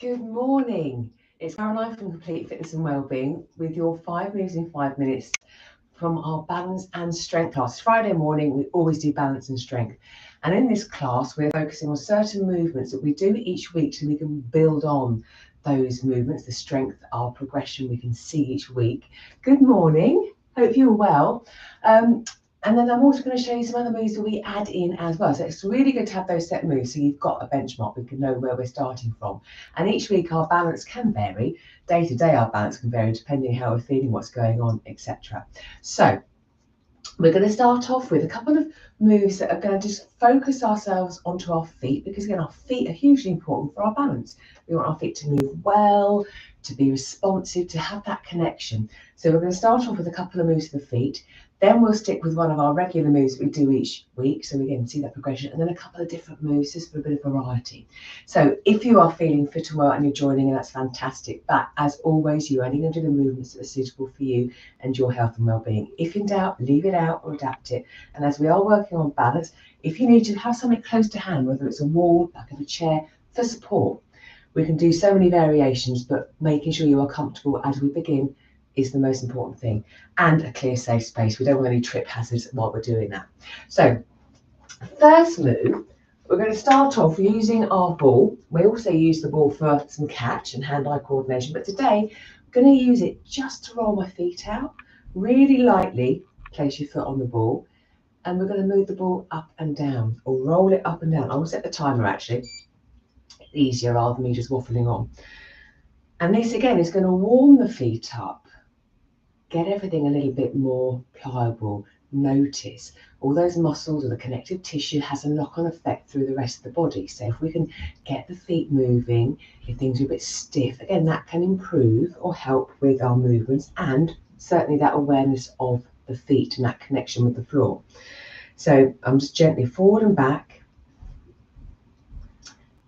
Good morning. It's Caroline from Complete Fitness and Wellbeing with your 5 moves in 5 minutes from our balance and strength class. Friday morning, we always do balance and strength. And in this class, we're focusing on certain movements that we do each week so we can build on those movements, the strength, our progression we can see each week. Good morning. Hope you're well. And then I'm also going to show you some other moves that we add in as well. So it's really good to have those set moves so you've got a benchmark. We can know where we're starting from. And each week our balance can vary. Day to day our balance can vary depending how we're feeling, what's going on, etc. So we're going to start off with a couple of moves that are going to just focus ourselves onto our feet, because again, our feet are hugely important for our balance. We want our feet to move well, to be responsive, to have that connection. So we're going to start off with a couple of moves for the feet. Then we'll stick with one of our regular moves that we do each week, so we can see that progression, and then a couple of different moves just for a bit of variety. So if you are feeling fit and well and you're joining in, that's fantastic. But as always, you're only going to do the movements that are suitable for you and your health and well-being. If in doubt, leave it out or adapt it. And as we are working on balance, if you need to have something close to hand, whether it's a wall, back of a chair, for support, we can do so many variations, but making sure you are comfortable as we begin is the most important thing, and a clear, safe space. We don't want any trip hazards while we're doing that. So first move, we're going to start off using our ball. We also use the ball for some catch and hand-eye coordination, but today I'm going to use it just to roll my feet out. Really lightly place your foot on the ball, and we're going to move the ball up and down, or roll it up and down. I will set the timer actually, easier rather than me just waffling on. And this again is going to warm the feet up, get everything a little bit more pliable. Notice all those muscles or the connective tissue has a knock-on effect through the rest of the body. So if we can get the feet moving, if things are a bit stiff, again, that can improve or help with our movements, and certainly that awareness of the feet and that connection with the floor. So I'm just gently forward and back,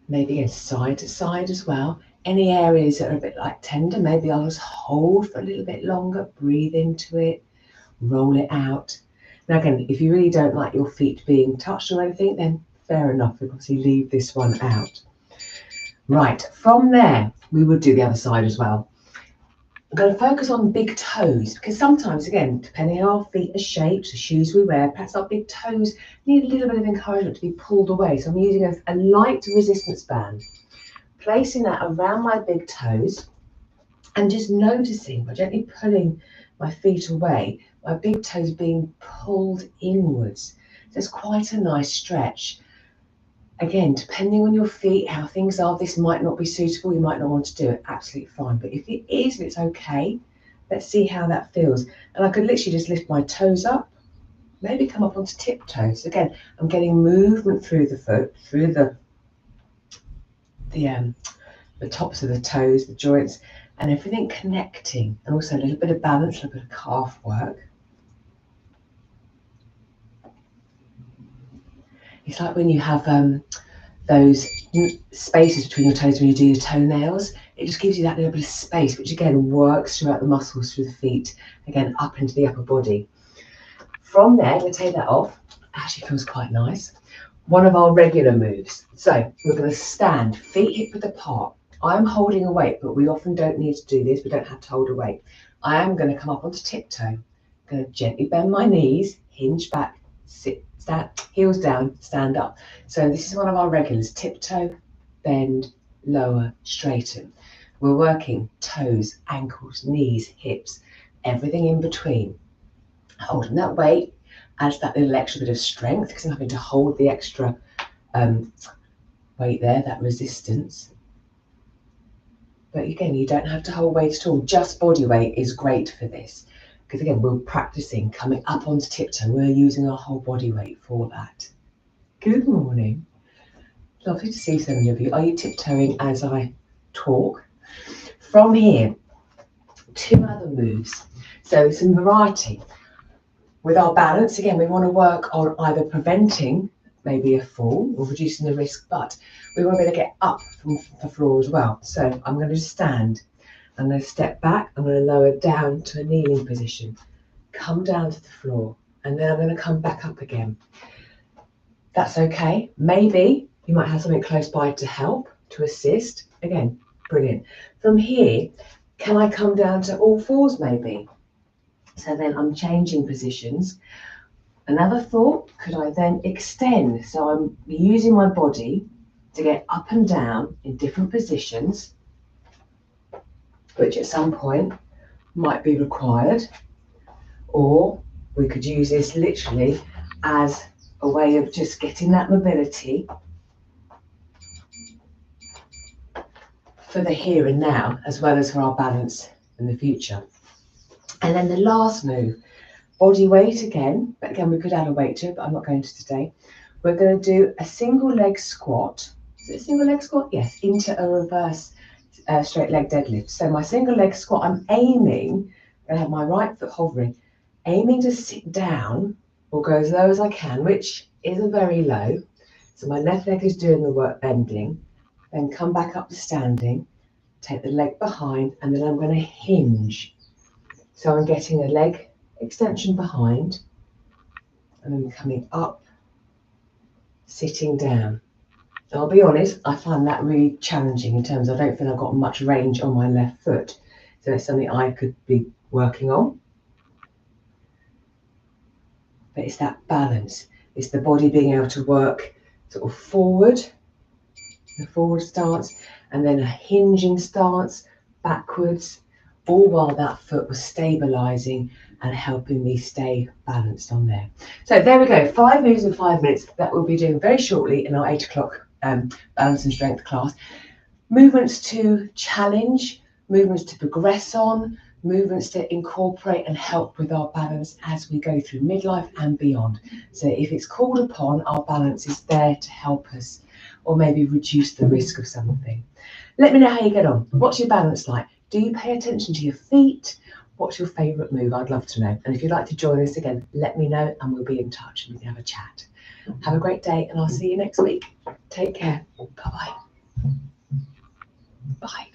maybe again side to side as well. Any areas that are a bit like tender, maybe I'll just hold for a little bit longer, breathe into it, roll it out. Now again, if you really don't like your feet being touched or anything, then fair enough, we'll obviously leave this one out. Right, from there, we would do the other side as well. I'm going to focus on big toes, because sometimes, again, depending on how our feet are shaped, the shoes we wear, perhaps our big toes need a little bit of encouragement to be pulled away. So I'm using a light resistance band, placing that around my big toes and just noticing by gently pulling my feet away, my big toes being pulled inwards. So it's quite a nice stretch. Again, depending on your feet, how things are, this might not be suitable. You might not want to do it, absolutely fine. But if it is, it's okay. Let's see how that feels. And I could literally just lift my toes up, maybe come up onto tiptoes. Again, I'm getting movement through the foot, through the tops of the toes, the joints, and everything connecting, and also a little bit of balance, a little bit of calf work. It's like when you have those spaces between your toes when you do your toenails. It just gives you that little bit of space, which again works throughout the muscles through the feet, again up into the upper body. From there, we'll take that off. Actually feels quite nice. One of our regular moves. So we're going to stand, feet hip width apart. I'm holding a weight, but we often don't need to do this. We don't have to hold a weight. I am going to come up onto tiptoe. I'm going to gently bend my knees, hinge back, sit, stand, heels down, stand up. So this is one of our regulars. Tiptoe, bend, lower, straighten. We're working toes, ankles, knees, hips, everything in between. Holding that weight adds that little extra bit of strength, because I'm having to hold the extra weight there, that resistance. But again, you don't have to hold weight at all. Just body weight is great for this, because again, we're practicing coming up onto tiptoe. We're using our whole body weight for that. Good morning. Lovely to see so many of you. Are you tiptoeing as I talk? From here, two other moves. So some variety. With our balance, again, we want to work on either preventing maybe a fall or reducing the risk, but we want to be able to get up from the floor as well. So I'm going to stand. I'm going to step back. I'm going to lower down to a kneeling position, come down to the floor, and then I'm going to come back up again. That's okay. Maybe you might have something close by to help, to assist. Again, Brilliant. From here, can I come down to all fours maybe? So then I'm changing positions. Another thought, could I then extend? So I'm using my body to get up and down in different positions, which at some point might be required. Or we could use this literally as a way of just getting that mobility for the here and now, as well as for our balance in the future. And then the last move, body weight again, but again we could add a weight to it, but I'm not going to today. We're going to do a single leg squat. Is it a single leg squat? Yes, into a reverse straight leg deadlift. So my single leg squat, I'm aiming, I have my right foot hovering, aiming to sit down or go as low as I can, which isn't very low. So my left leg is doing the work bending, then come back up to standing, take the leg behind, and then I'm going to hinge. So I'm getting a leg extension behind, and then coming up, sitting down. And I'll be honest, I find that really challenging in terms of I don't feel I've got much range on my left foot. So it's something I could be working on. But it's that balance. It's the body being able to work sort of forward, the forward stance, and then a hinging stance backwards, all while that foot was stabilizing and helping me stay balanced on there. So there we go, 5 moves in 5 minutes that we'll be doing very shortly in our 8 o'clock balance and strength class. Movements to challenge, movements to progress on, movements to incorporate and help with our balance as we go through midlife and beyond. So if it's called upon, our balance is there to help us or maybe reduce the risk of something. Let me know how you get on. What's your balance like? Do you pay attention to your feet? What's your favourite move? I'd love to know. And if you'd like to join us again, let me know and we'll be in touch and we can have a chat. Have a great day and I'll see you next week. Take care. Bye-bye. Bye.